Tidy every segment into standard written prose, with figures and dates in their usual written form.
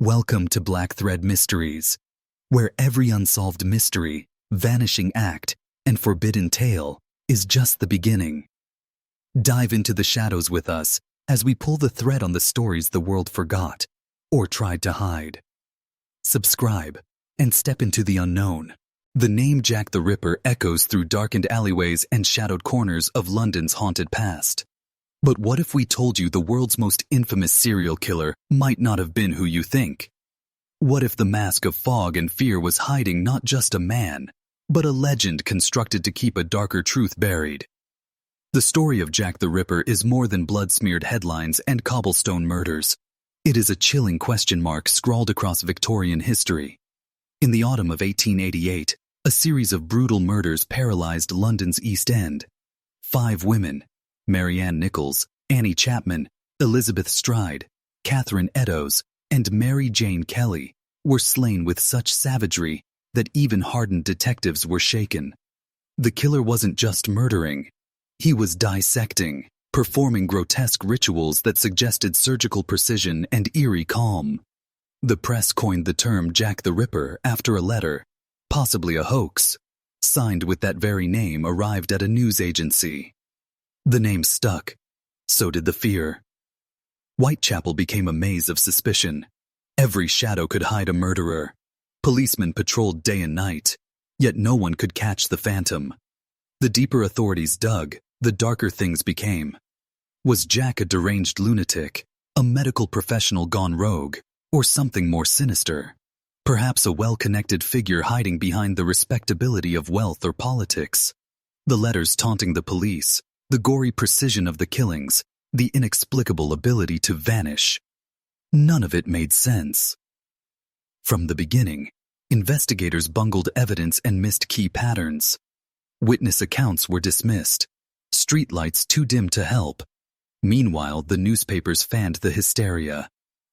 Welcome to Black Thread Mysteries, where every unsolved mystery, vanishing act, and forbidden tale is just the beginning. Dive into the shadows with us as we pull the thread on the stories the world forgot or tried to hide. Subscribe and step into the unknown. The name Jack the Ripper echoes through darkened alleyways and shadowed corners of London's haunted past. But what if we told you the world's most infamous serial killer might not have been who you think? What if the mask of fog and fear was hiding not just a man, but a legend constructed to keep a darker truth buried? The story of Jack the Ripper is more than blood-smeared headlines and cobblestone murders. It is a chilling question mark scrawled across Victorian history. In the autumn of 1888, a series of brutal murders paralyzed London's East End. 5 women, Marianne Nichols, Annie Chapman, Elizabeth Stride, Catherine Eddowes, and Mary Jane Kelly, were slain with such savagery that even hardened detectives were shaken. The killer wasn't just murdering. He was dissecting, performing grotesque rituals that suggested surgical precision and eerie calm. The press coined the term Jack the Ripper after a letter, possibly a hoax, signed with that very name arrived at a news agency. The name stuck. So did the fear. Whitechapel became a maze of suspicion. Every shadow could hide a murderer. Policemen patrolled day and night, yet no one could catch the phantom. The deeper authorities dug, the darker things became. Was Jack a deranged lunatic, a medical professional gone rogue, or something more sinister? Perhaps a well-connected figure hiding behind the respectability of wealth or politics. The letters taunting the police, the gory precision of the killings, the inexplicable ability to vanish. None of it made sense. From the beginning, investigators bungled evidence and missed key patterns. Witness accounts were dismissed, streetlights too dim to help. Meanwhile, the newspapers fanned the hysteria,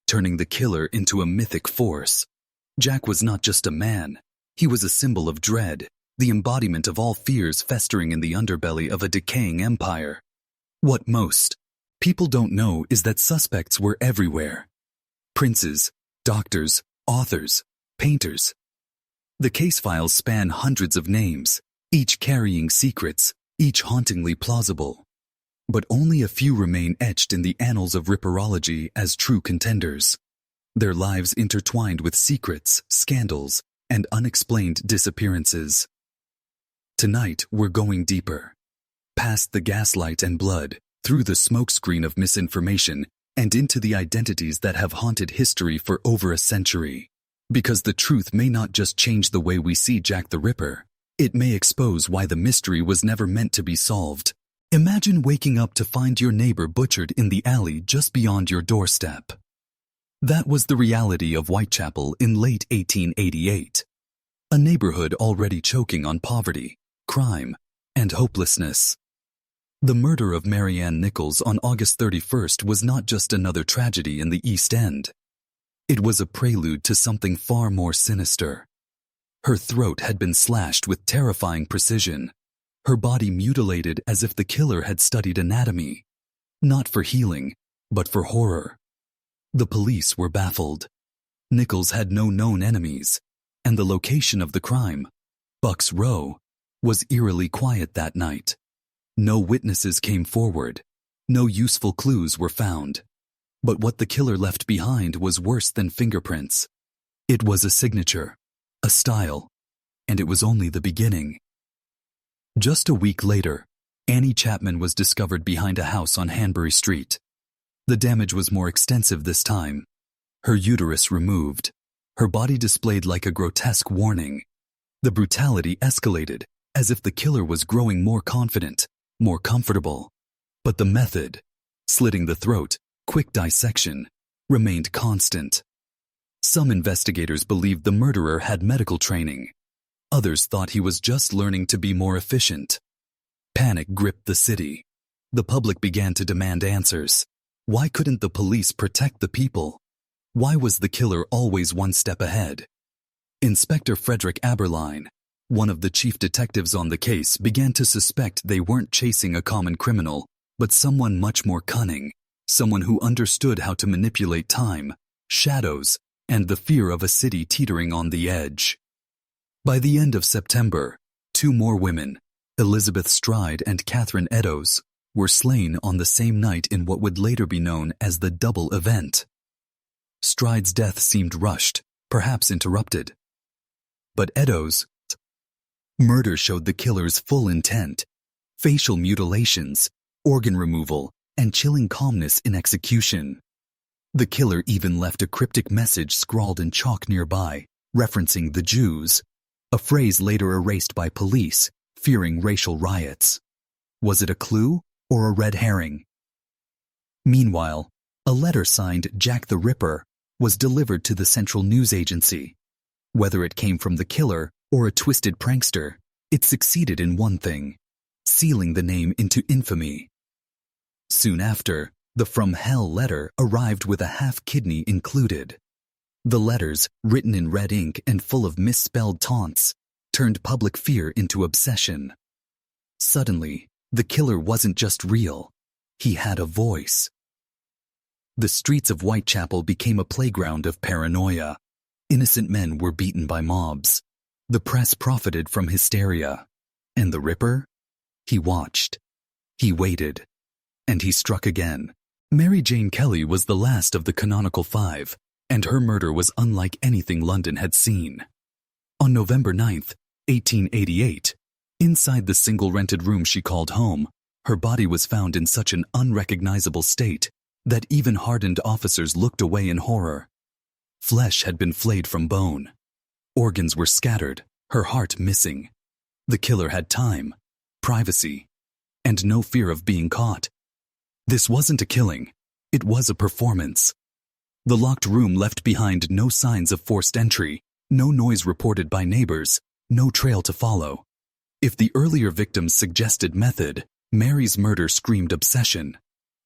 turning the killer into a mythic force. Jack was not just a man, he was a symbol of dread, the embodiment of all fears festering in the underbelly of a decaying empire. What most people don't know is that suspects were everywhere. Princes, doctors, authors, painters. The case files span hundreds of names, each carrying secrets, each hauntingly plausible. But only a few remain etched in the annals of ripperology as true contenders. Their lives intertwined with secrets, scandals, and unexplained disappearances. Tonight, we're going deeper. Past the gaslight and blood, through the smokescreen of misinformation, and into the identities that have haunted history for over a century. Because the truth may not just change the way we see Jack the Ripper, it may expose why the mystery was never meant to be solved. Imagine waking up to find your neighbor butchered in the alley just beyond your doorstep. That was the reality of Whitechapel in late 1888. A neighborhood already choking on poverty, crime, and hopelessness. The murder of Marianne Nichols on August 31st was not just another tragedy in the East End. It was a prelude to something far more sinister. Her throat had been slashed with terrifying precision, her body mutilated as if the killer had studied anatomy, not for healing, but for horror. The police were baffled. Nichols had no known enemies, and the location of the crime, Bucks Row, was eerily quiet that night. No witnesses came forward. No useful clues were found. But what the killer left behind was worse than fingerprints. It was a signature, a style, and it was only the beginning. Just a week later, Annie Chapman was discovered behind a house on Hanbury Street. The damage was more extensive this time. Her uterus removed. Her body displayed like a grotesque warning. The brutality escalated, as if the killer was growing more confident, more comfortable. But the method, slitting the throat, quick dissection, remained constant. Some investigators believed the murderer had medical training. Others thought he was just learning to be more efficient. Panic gripped the city. The public began to demand answers. Why couldn't the police protect the people? Why was the killer always one step ahead? Inspector Frederick Aberline, one of the chief detectives on the case, began to suspect they weren't chasing a common criminal, but someone much more cunning, someone who understood how to manipulate time, shadows, and the fear of a city teetering on the edge. By the end of September, 2 more women, Elizabeth Stride and Catherine Eddowes, were slain on the same night in what would later be known as the double event. Stride's death seemed rushed, perhaps interrupted. But Eddowes' murder showed the killer's full intent: facial mutilations, organ removal, and chilling calmness in execution. The killer even left a cryptic message scrawled in chalk nearby, referencing the Jews, a phrase later erased by police, fearing racial riots. Was it a clue or a red herring? Meanwhile, a letter signed Jack the Ripper was delivered to the Central News Agency. Whether it came from the killer or a twisted prankster, it succeeded in one thing: sealing the name into infamy. Soon after, the From Hell letter arrived with a half-kidney included. The letters, written in red ink and full of misspelled taunts, turned public fear into obsession. Suddenly, the killer wasn't just real. He had a voice. The streets of Whitechapel became a playground of paranoia. Innocent men were beaten by mobs. The press profited from hysteria. And the Ripper? He watched. He waited. And he struck again. Mary Jane Kelly was the last of the canonical 5, and her murder was unlike anything London had seen. On November 9, 1888, inside the single rented room she called home, her body was found in such an unrecognizable state that even hardened officers looked away in horror. Flesh had been flayed from bone. Organs were scattered, her heart missing. The killer had time, privacy, and no fear of being caught. This wasn't a killing. It was a performance. The locked room left behind no signs of forced entry, no noise reported by neighbors, no trail to follow. If the earlier victims suggested method, Mary's murder screamed obsession.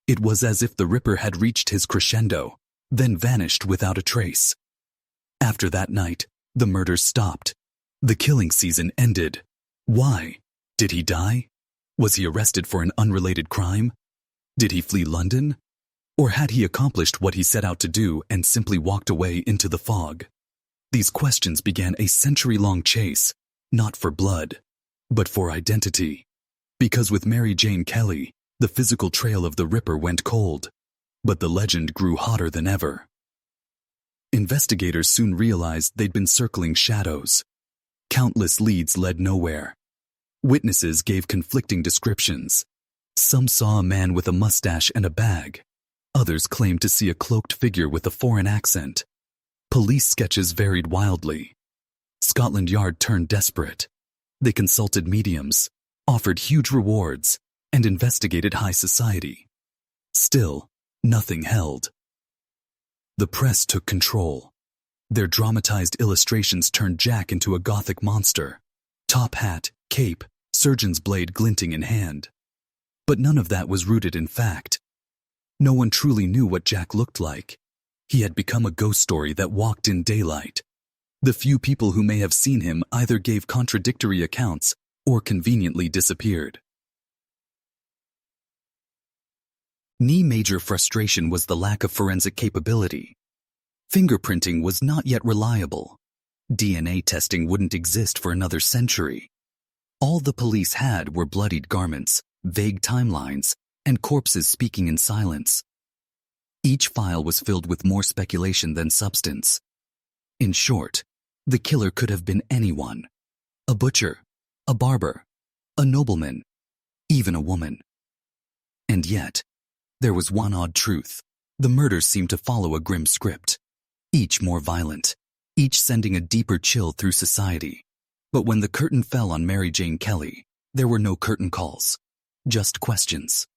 It was as if the Ripper had reached his crescendo, then vanished without a trace. After that night, the murders stopped. The killing season ended. Why? Did he die? Was he arrested for an unrelated crime? Did he flee London? Or had he accomplished what he set out to do and simply walked away into the fog? These questions began a century-long chase, not for blood, but for identity. Because with Mary Jane Kelly, the physical trail of the Ripper went cold, but the legend grew hotter than ever. Investigators soon realized they'd been circling shadows. Countless leads led nowhere. Witnesses gave conflicting descriptions. Some saw a man with a mustache and a bag. Others claimed to see a cloaked figure with a foreign accent. Police sketches varied wildly. Scotland Yard turned desperate. They consulted mediums, offered huge rewards, and investigated high society. Still, nothing held. The press took control. Their dramatized illustrations turned Jack into a gothic monster. Top hat, cape, surgeon's blade glinting in hand. But none of that was rooted in fact. No one truly knew what Jack looked like. He had become a ghost story that walked in daylight. The few people who may have seen him either gave contradictory accounts or conveniently disappeared. Any major frustration was the lack of forensic capability. Fingerprinting was not yet reliable. DNA testing wouldn't exist for another century. All the police had were bloodied garments, vague timelines, and corpses speaking in silence. Each file was filled with more speculation than substance. In short, the killer could have been anyone: a butcher, a barber, a nobleman, even a woman. And yet, there was one odd truth. The murders seemed to follow a grim script, each more violent, each sending a deeper chill through society. But when the curtain fell on Mary Jane Kelly, there were no curtain calls. Just questions.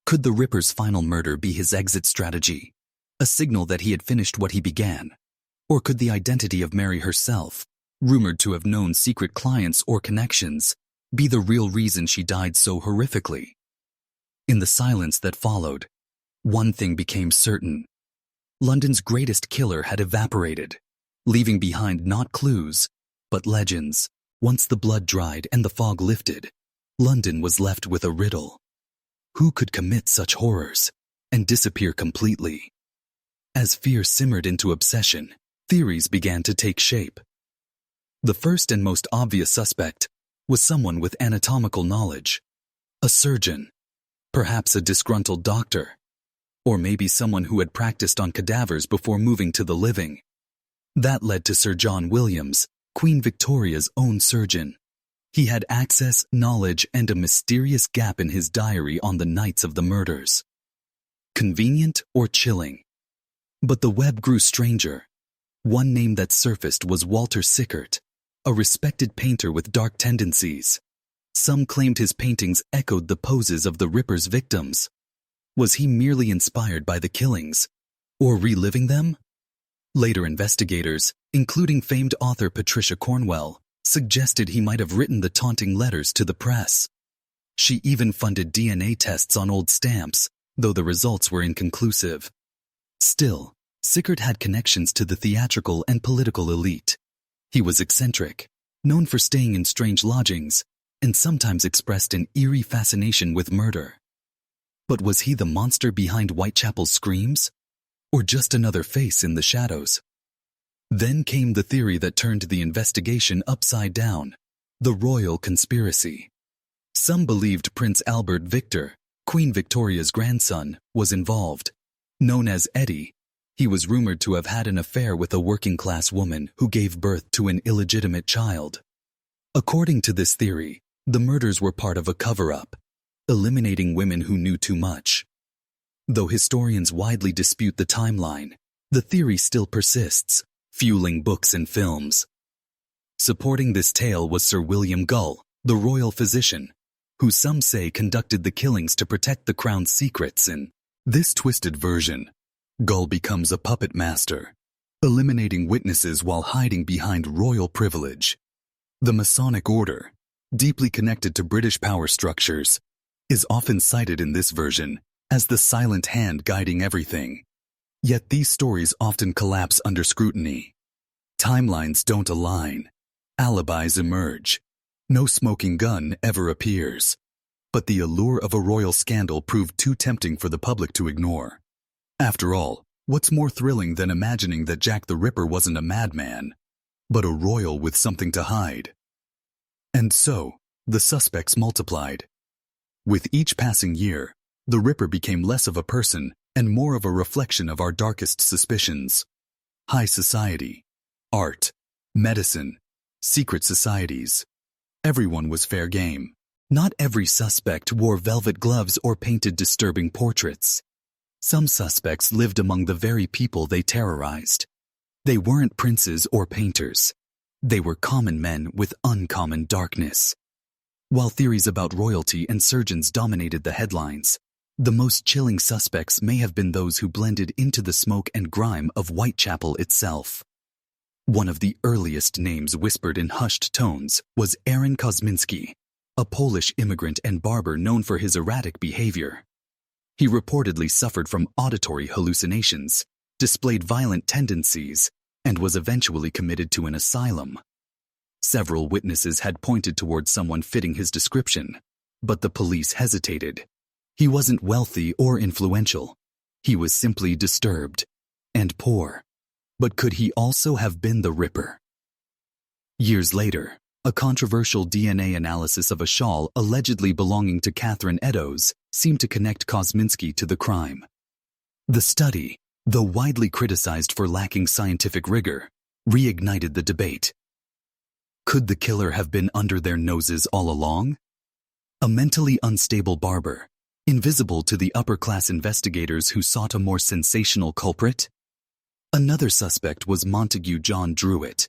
Could the Ripper's final murder be his exit strategy, a signal that he had finished what he began? Or could the identity of Mary herself, rumored to have known secret clients or connections, be the real reason she died so horrifically? In the silence that followed, one thing became certain. London's greatest killer had evaporated, leaving behind not clues, but legends. Once the blood dried and the fog lifted, London was left with a riddle. Who could commit such horrors and disappear completely? As fear simmered into obsession, theories began to take shape. The first and most obvious suspect was someone with anatomical knowledge. A surgeon, perhaps a disgruntled doctor, or maybe someone who had practiced on cadavers before moving to the living. That led to Sir John Williams, Queen Victoria's own surgeon. He had access, knowledge, and a mysterious gap in his diary on the nights of the murders. Convenient or chilling? But the web grew stranger. One name that surfaced was Walter Sickert, a respected painter with dark tendencies. Some claimed his paintings echoed the poses of the Ripper's victims. Was he merely inspired by the killings, or reliving them? Later investigators, including famed author Patricia Cornwell, suggested he might have written the taunting letters to the press. She even funded DNA tests on old stamps, though the results were inconclusive. Still, Sickert had connections to the theatrical and political elite. He was eccentric, known for staying in strange lodgings, and sometimes expressed an eerie fascination with murder. But was he the monster behind Whitechapel's screams? Or just another face in the shadows? Then came the theory that turned the investigation upside down: the royal conspiracy. Some believed Prince Albert Victor, Queen Victoria's grandson, was involved. Known as Eddie, he was rumored to have had an affair with a working-class woman who gave birth to an illegitimate child. According to this theory, the murders were part of a cover-up, eliminating women who knew too much. Though historians widely dispute the timeline, the theory still persists, fueling books and films. Supporting this tale was Sir William Gull, the royal physician, who some say conducted the killings to protect the crown's secrets. In this twisted version, Gull becomes a puppet master, eliminating witnesses while hiding behind royal privilege. The Masonic Order, deeply connected to British power structures, is often cited in this version as the silent hand guiding everything. Yet these stories often collapse under scrutiny. Timelines don't align. Alibis emerge. No smoking gun ever appears. But the allure of a royal scandal proved too tempting for the public to ignore. After all, what's more thrilling than imagining that Jack the Ripper wasn't a madman, but a royal with something to hide? And so, the suspects multiplied. With each passing year, the Ripper became less of a person and more of a reflection of our darkest suspicions. High society, art, medicine, secret societies. Everyone was fair game. Not every suspect wore velvet gloves or painted disturbing portraits. Some suspects lived among the very people they terrorized. They weren't princes or painters. They were common men with uncommon darkness. While theories about royalty and surgeons dominated the headlines, the most chilling suspects may have been those who blended into the smoke and grime of Whitechapel itself. One of the earliest names whispered in hushed tones was Aaron Kosminski, a Polish immigrant and barber known for his erratic behavior. He reportedly suffered from auditory hallucinations, displayed violent tendencies, and was eventually committed to an asylum. Several witnesses had pointed toward someone fitting his description, but the police hesitated. He wasn't wealthy or influential. He was simply disturbed and poor. But could he also have been the Ripper? Years later, a controversial DNA analysis of a shawl allegedly belonging to Catherine Eddowes seemed to connect Kosminski to the crime. The study, though widely criticized for lacking scientific rigor, reignited the debate. Could the killer have been under their noses all along? A mentally unstable barber, invisible to the upper-class investigators who sought a more sensational culprit? Another suspect was Montague John Druitt,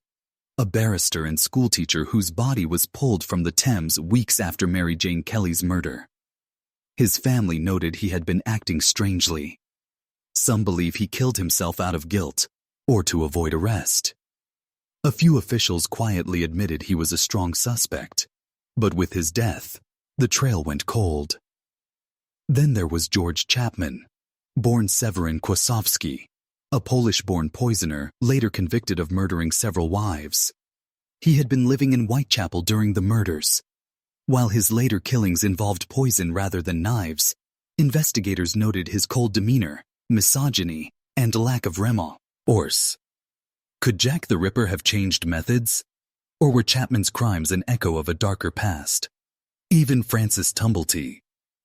a barrister and schoolteacher whose body was pulled from the Thames weeks after Mary Jane Kelly's murder. His family noted he had been acting strangely. Some believe he killed himself out of guilt, or to avoid arrest. A few officials quietly admitted he was a strong suspect, but with his death, the trail went cold. Then there was George Chapman, born Severin Kłosowski, a Polish-born poisoner later convicted of murdering several wives. He had been living in Whitechapel during the murders. While his later killings involved poison rather than knives, investigators noted his cold demeanor, misogyny, and lack of remorse. Could Jack the Ripper have changed methods? Or were Chapman's crimes an echo of a darker past? Even Francis Tumblety,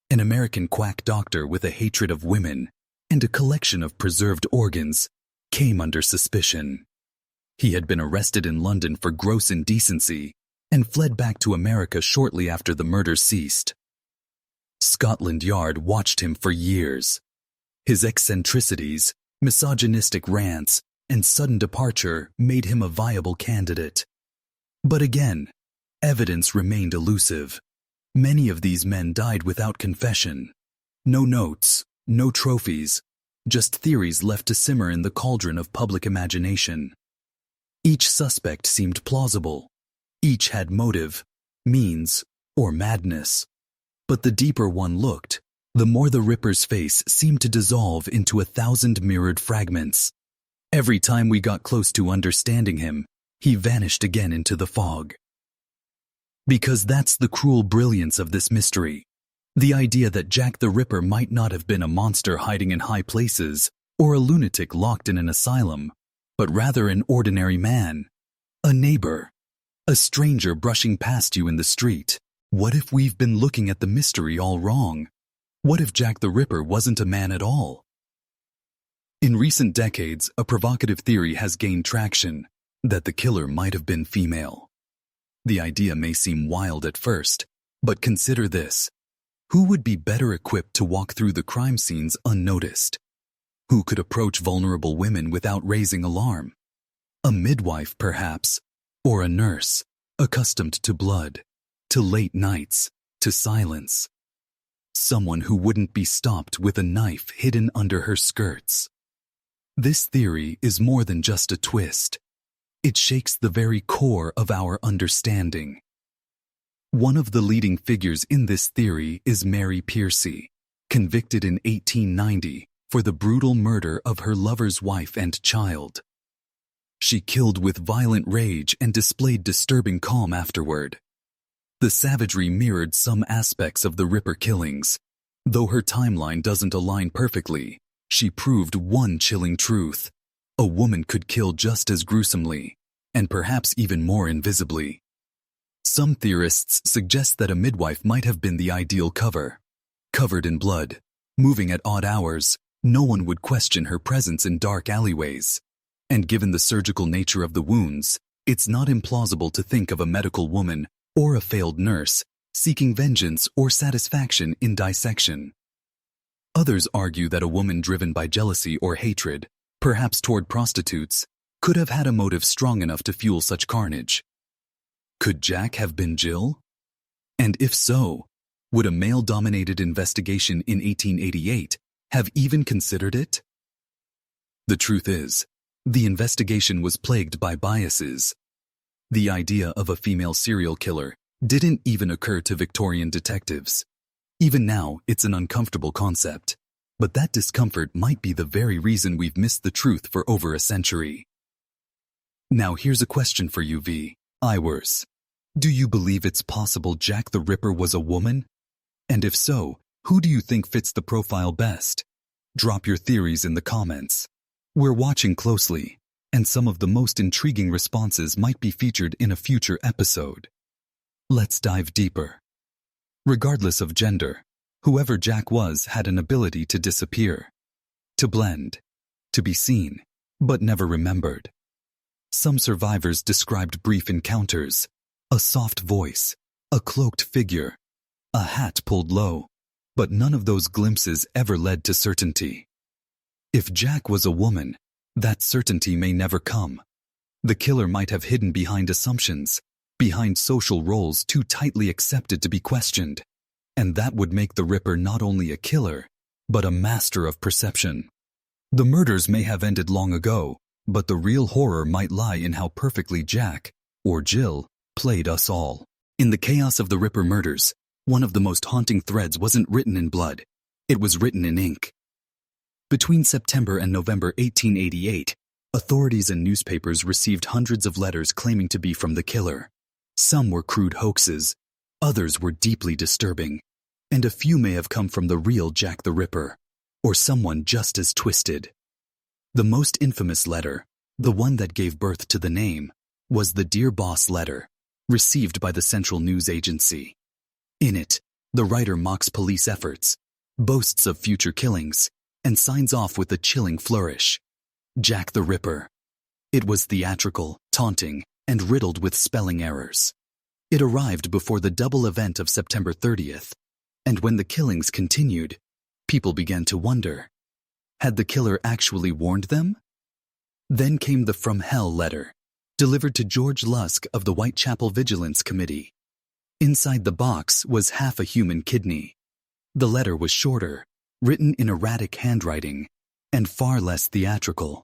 an American quack doctor with a hatred of women and a collection of preserved organs, came under suspicion. He had been arrested in London for gross indecency and fled back to America shortly after the murder ceased. Scotland Yard watched him for years. His eccentricities, misogynistic rants, and sudden departure made him a viable candidate. But again, evidence remained elusive. Many of these men died without confession. No notes, no trophies, just theories left to simmer in the cauldron of public imagination. Each suspect seemed plausible. Each had motive, means, or madness. But the deeper one looked, the more the Ripper's face seemed to dissolve into 1,000 mirrored fragments. Every time we got close to understanding him, he vanished again into the fog. Because that's the cruel brilliance of this mystery. The idea that Jack the Ripper might not have been a monster hiding in high places or a lunatic locked in an asylum, but rather an ordinary man, a neighbor, a stranger brushing past you in the street. What if we've been looking at the mystery all wrong? What if Jack the Ripper wasn't a man at all? In recent decades, a provocative theory has gained traction that the killer might have been female. The idea may seem wild at first, but consider this. Who would be better equipped to walk through the crime scenes unnoticed? Who could approach vulnerable women without raising alarm? A midwife, perhaps, or a nurse, accustomed to blood, to late nights, to silence. Someone who wouldn't be stopped with a knife hidden under her skirts. This theory is more than just a twist. It shakes the very core of our understanding. One of the leading figures in this theory is Mary Piercy, convicted in 1890 for the brutal murder of her lover's wife and child. She killed with violent rage and displayed disturbing calm afterward. The savagery mirrored some aspects of the Ripper killings. Though her timeline doesn't align perfectly, she proved one chilling truth. A woman could kill just as gruesomely, and perhaps even more invisibly. Some theorists suggest that a midwife might have been the ideal cover. Covered in blood, moving at odd hours, no one would question her presence in dark alleyways. And given the surgical nature of the wounds, it's not implausible to think of a medical woman or a failed nurse seeking vengeance or satisfaction in dissection. Others argue that a woman driven by jealousy or hatred, perhaps toward prostitutes, could have had a motive strong enough to fuel such carnage. Could Jack have been Jill? And if so, would a male-dominated investigation in 1888 have even considered it? The truth is, the investigation was plagued by biases. The idea of a female serial killer didn't even occur to Victorian detectives. Even now, it's an uncomfortable concept. But that discomfort might be the very reason we've missed the truth for over a century. Now here's a question for you, V. Iwers. Do you believe it's possible Jack the Ripper was a woman? And if so, who do you think fits the profile best? Drop your theories in the comments. We're watching closely, and some of the most intriguing responses might be featured in a future episode. Let's dive deeper. Regardless of gender, whoever Jack was had an ability to disappear, to blend, to be seen, but never remembered. Some survivors described brief encounters, a soft voice, a cloaked figure, a hat pulled low, but none of those glimpses ever led to certainty. If Jack was a woman, that certainty may never come. The killer might have hidden behind assumptions, behind social roles too tightly accepted to be questioned. And that would make the Ripper not only a killer, but a master of perception. The murders may have ended long ago, but the real horror might lie in how perfectly Jack, or Jill, played us all. In the chaos of the Ripper murders, one of the most haunting threads wasn't written in blood. It was written in ink. Between September and November 1888, authorities and newspapers received hundreds of letters claiming to be from the killer. Some were crude hoaxes, others were deeply disturbing, and a few may have come from the real Jack the Ripper, or someone just as twisted. The most infamous letter, the one that gave birth to the name, was the Dear Boss letter, received by the Central News Agency. In it, the writer mocks police efforts, boasts of future killings, and signs off with a chilling flourish. Jack the Ripper. It was theatrical, taunting, and riddled with spelling errors. It arrived before the double event of September 30th, and when the killings continued, people began to wonder, had the killer actually warned them? Then came the From Hell letter, delivered to George Lusk of the Whitechapel Vigilance Committee. Inside the box was half a human kidney. The letter was shorter, written in erratic handwriting, and far less theatrical.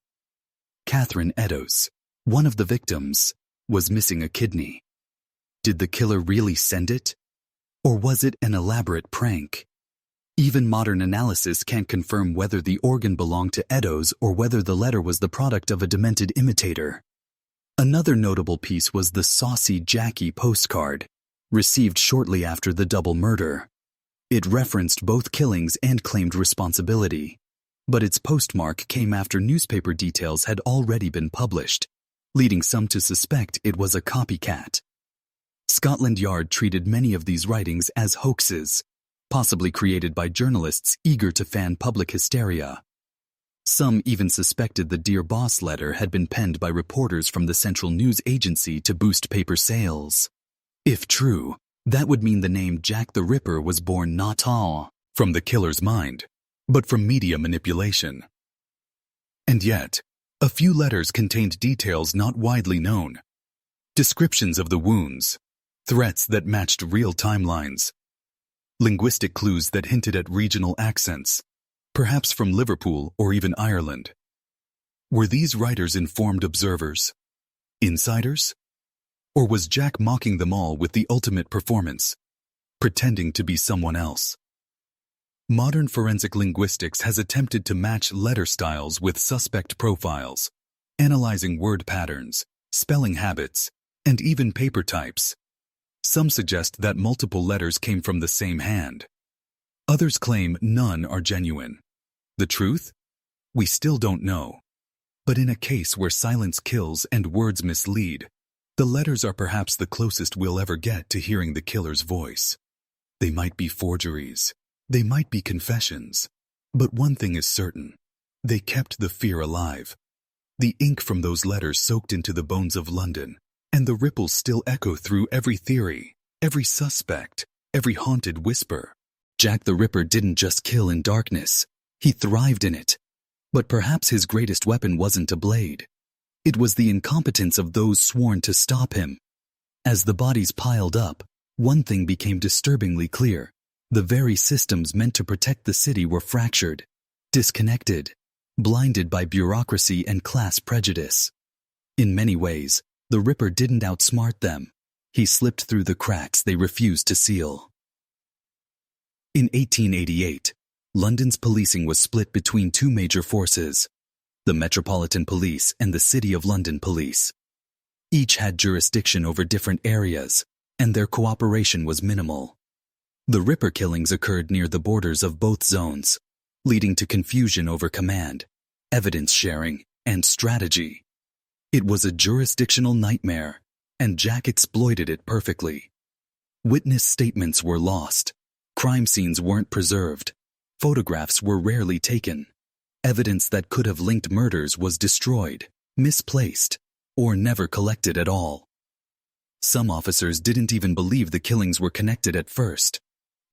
Catherine Eddowes, one of the victims, was missing a kidney. Did the killer really send it? Or was it an elaborate prank? Even modern analysis can't confirm whether the organ belonged to Eddowes or whether the letter was the product of a demented imitator. Another notable piece was the Saucy Jackie postcard, received shortly after the double murder. It referenced both killings and claimed responsibility, but its postmark came after newspaper details had already been published, leading some to suspect it was a copycat. Scotland Yard treated many of these writings as hoaxes, possibly created by journalists eager to fan public hysteria. Some even suspected the Dear Boss letter had been penned by reporters from the Central News Agency to boost paper sales. If true, that would mean the name Jack the Ripper was born not from the killer's mind, but from media manipulation. And yet, a few letters contained details not widely known. Descriptions of the wounds, threats that matched real timelines, linguistic clues that hinted at regional accents, perhaps from Liverpool or even Ireland. Were these writers informed observers? Insiders? Or was Jack mocking them all with the ultimate performance, pretending to be someone else? Modern forensic linguistics has attempted to match letter styles with suspect profiles, analyzing word patterns, spelling habits, and even paper types. Some suggest that multiple letters came from the same hand. Others claim none are genuine. The truth? We still don't know. But in a case where silence kills and words mislead, the letters are perhaps the closest we'll ever get to hearing the killer's voice. They might be forgeries. They might be confessions. But one thing is certain. They kept the fear alive. The ink from those letters soaked into the bones of London, and the ripples still echo through every theory, every suspect, every haunted whisper. Jack the Ripper didn't just kill in darkness. He thrived in it. But perhaps his greatest weapon wasn't a blade. It was the incompetence of those sworn to stop him. As the bodies piled up, one thing became disturbingly clear. The very systems meant to protect the city were fractured, disconnected, blinded by bureaucracy and class prejudice. In many ways, the Ripper didn't outsmart them. He slipped through the cracks they refused to seal. In 1888, London's policing was split between two major forces, the Metropolitan Police and the City of London Police. Each had jurisdiction over different areas, and their cooperation was minimal. The Ripper killings occurred near the borders of both zones, leading to confusion over command, evidence sharing, and strategy. It was a jurisdictional nightmare, and Jack exploited it perfectly. Witness statements were lost, crime scenes weren't preserved, photographs were rarely taken. Evidence that could have linked murders was destroyed, misplaced, or never collected at all. Some officers didn't even believe the killings were connected at first,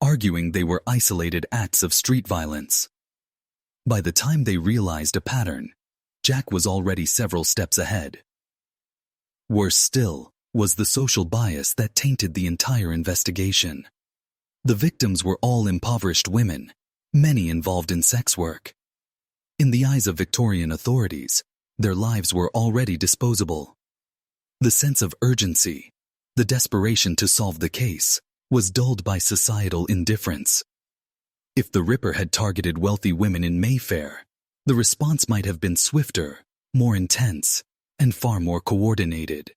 arguing they were isolated acts of street violence. By the time they realized a pattern, Jack was already several steps ahead. Worse still was the social bias that tainted the entire investigation. The victims were all impoverished women, many involved in sex work. In the eyes of Victorian authorities, their lives were already disposable. The sense of urgency, the desperation to solve the case, was dulled by societal indifference. If the Ripper had targeted wealthy women in Mayfair, the response might have been swifter, more intense, and far more coordinated.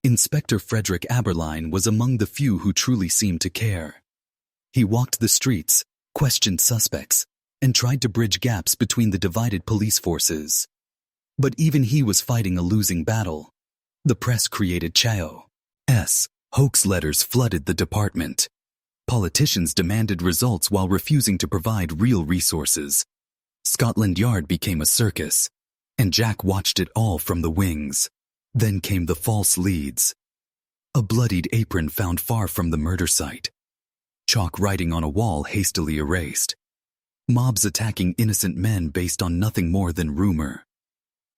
Inspector Frederick Aberline was among the few who truly seemed to care. He walked the streets, questioned suspects, and tried to bridge gaps between the divided police forces. But even he was fighting a losing battle. The press created chaos. Hoax letters flooded the department. Politicians demanded results while refusing to provide real resources. Scotland Yard became a circus, and Jack watched it all from the wings. Then came the false leads. A bloodied apron found far from the murder site. Chalk writing on a wall hastily erased. Mobs attacking innocent men based on nothing more than rumor.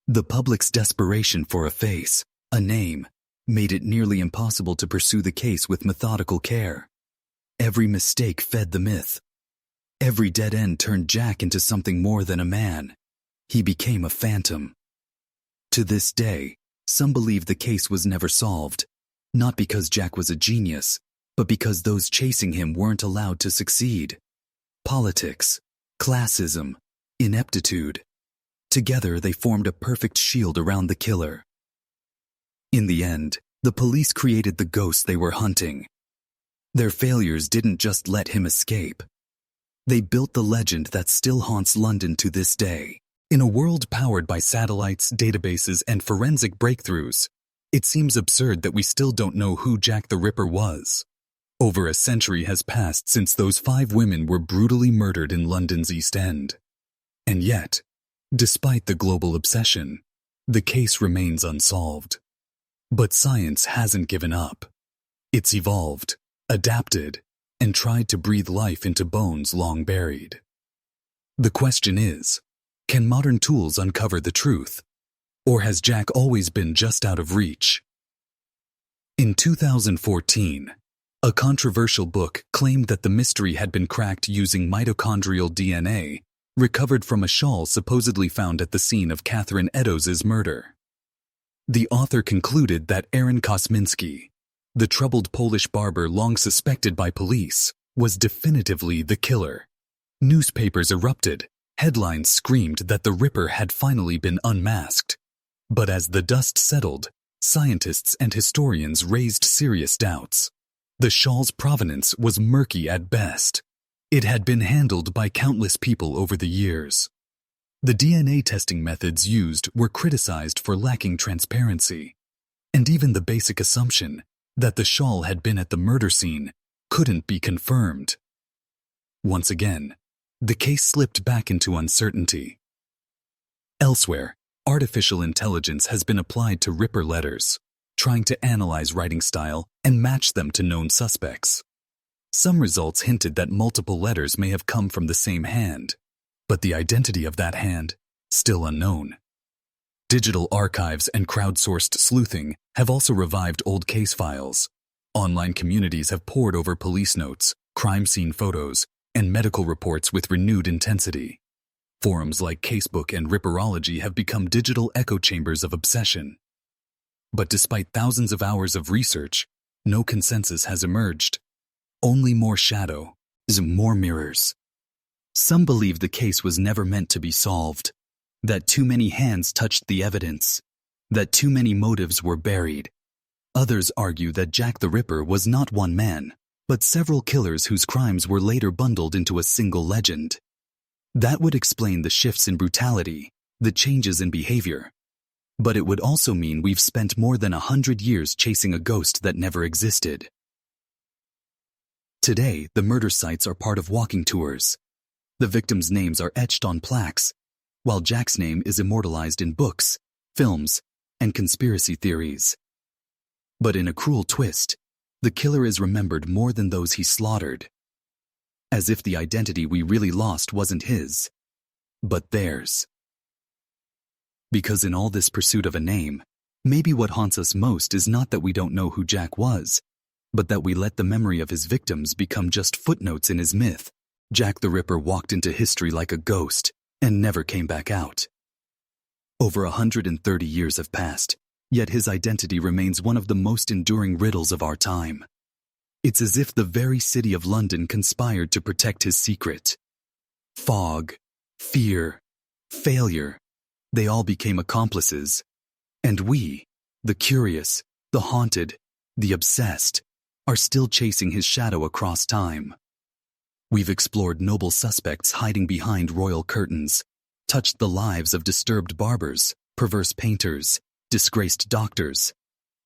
The public's desperation for a face, a name, made it nearly impossible to pursue the case with methodical care. Every mistake fed the myth. Every dead end turned Jack into something more than a man. He became a phantom. To this day, some believe the case was never solved, not because Jack was a genius, but because those chasing him weren't allowed to succeed. Politics, classism, ineptitude. Together they formed a perfect shield around the killer. In the end, the police created the ghost they were hunting. Their failures didn't just let him escape. They built the legend that still haunts London to this day. In a world powered by satellites, databases, and forensic breakthroughs, it seems absurd that we still don't know who Jack the Ripper was. Over a century has passed since those 5 women were brutally murdered in London's East End. And yet, despite the global obsession, the case remains unsolved. But science hasn't given up. It's evolved, adapted, and tried to breathe life into bones long buried. The question is, can modern tools uncover the truth? Or has Jack always been just out of reach? In 2014, a controversial book claimed that the mystery had been cracked using mitochondrial DNA recovered from a shawl supposedly found at the scene of Catherine Eddowes' murder. The author concluded that Aaron Kosminski, the troubled Polish barber long suspected by police, was definitively the killer. Newspapers erupted. Headlines screamed that the Ripper had finally been unmasked. But as the dust settled, scientists and historians raised serious doubts. The shawl's provenance was murky at best. It had been handled by countless people over the years. The DNA testing methods used were criticized for lacking transparency, and even the basic assumption that the shawl had been at the murder scene couldn't be confirmed. Once again, the case slipped back into uncertainty. Elsewhere, artificial intelligence has been applied to Ripper letters, trying to analyze writing style and match them to known suspects. Some results hinted that multiple letters may have come from the same hand, but the identity of that hand, still unknown. Digital archives and crowdsourced sleuthing have also revived old case files. Online communities have pored over police notes, crime scene photos, and medical reports with renewed intensity. Forums like Casebook and Ripperology have become digital echo chambers of obsession. But despite thousands of hours of research, no consensus has emerged. Only more shadow, more mirrors. Some believe the case was never meant to be solved, that too many hands touched the evidence, that too many motives were buried. Others argue that Jack the Ripper was not one man, but several killers whose crimes were later bundled into a single legend. That would explain the shifts in brutality, the changes in behavior. But it would also mean we've spent more than 100 years chasing a ghost that never existed. Today, the murder sites are part of walking tours. The victims' names are etched on plaques, while Jack's name is immortalized in books, films, and conspiracy theories. But in a cruel twist, the killer is remembered more than those he slaughtered. As if the identity we really lost wasn't his, but theirs. Because in all this pursuit of a name, maybe what haunts us most is not that we don't know who Jack was, but that we let the memory of his victims become just footnotes in his myth. Jack the Ripper walked into history like a ghost and never came back out. Over 130 years have passed, yet his identity remains one of the most enduring riddles of our time. It's as if the very city of London conspired to protect his secret. Fog, fear, failure, they all became accomplices. And we, the curious, the haunted, the obsessed, are still chasing his shadow across time. We've explored noble suspects hiding behind royal curtains, touched the lives of disturbed barbers, perverse painters, disgraced doctors.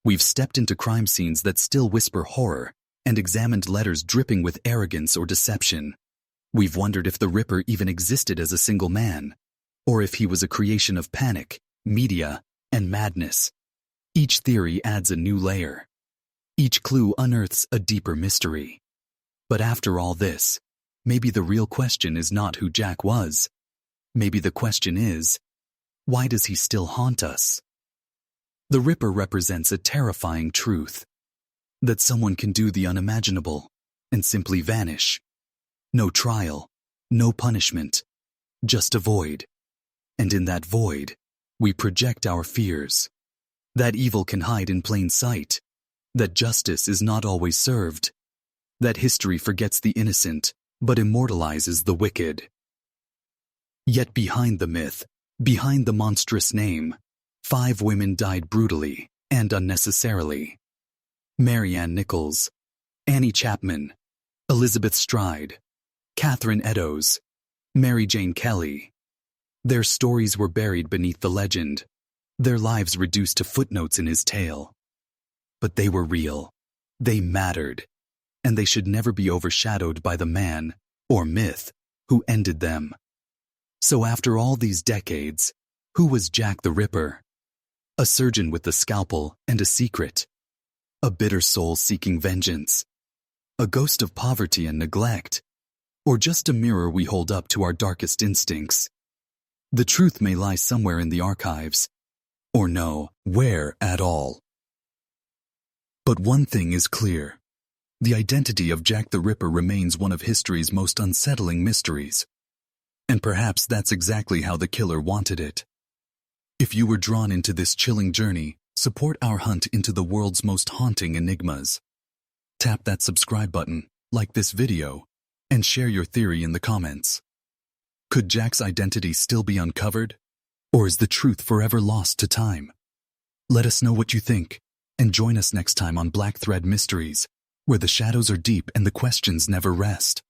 We've stepped into crime scenes that still whisper horror and examined letters dripping with arrogance or deception. We've wondered if the Ripper even existed as a single man, or if he was a creation of panic, media, and madness. Each theory adds a new layer. Each clue unearths a deeper mystery. But after all this, maybe the real question is not who Jack was. Maybe the question is, why does he still haunt us? The Ripper represents a terrifying truth. That someone can do the unimaginable and simply vanish. No trial, no punishment, just a void. And in that void, we project our fears. That evil can hide in plain sight. That justice is not always served. That history forgets the innocent, but immortalizes the wicked. Yet behind the myth, behind the monstrous name, 5 women died brutally and unnecessarily. Mary Ann Nichols, Annie Chapman, Elizabeth Stride, Catherine Eddowes, Mary Jane Kelly. Their stories were buried beneath the legend, their lives reduced to footnotes in his tale. But they were real, they mattered, and they should never be overshadowed by the man, or myth, who ended them. So after all these decades, who was Jack the Ripper? A surgeon with a scalpel and a secret. A bitter soul seeking vengeance. A ghost of poverty and neglect. Or just a mirror we hold up to our darkest instincts. The truth may lie somewhere in the archives. Or no, where at all. But one thing is clear. The identity of Jack the Ripper remains one of history's most unsettling mysteries. And perhaps that's exactly how the killer wanted it. If you were drawn into this chilling journey, support our hunt into the world's most haunting enigmas. Tap that subscribe button, like this video, and share your theory in the comments. Could Jack's identity still be uncovered? Or is the truth forever lost to time? Let us know what you think, and join us next time on Black Thread Mysteries, where the shadows are deep and the questions never rest.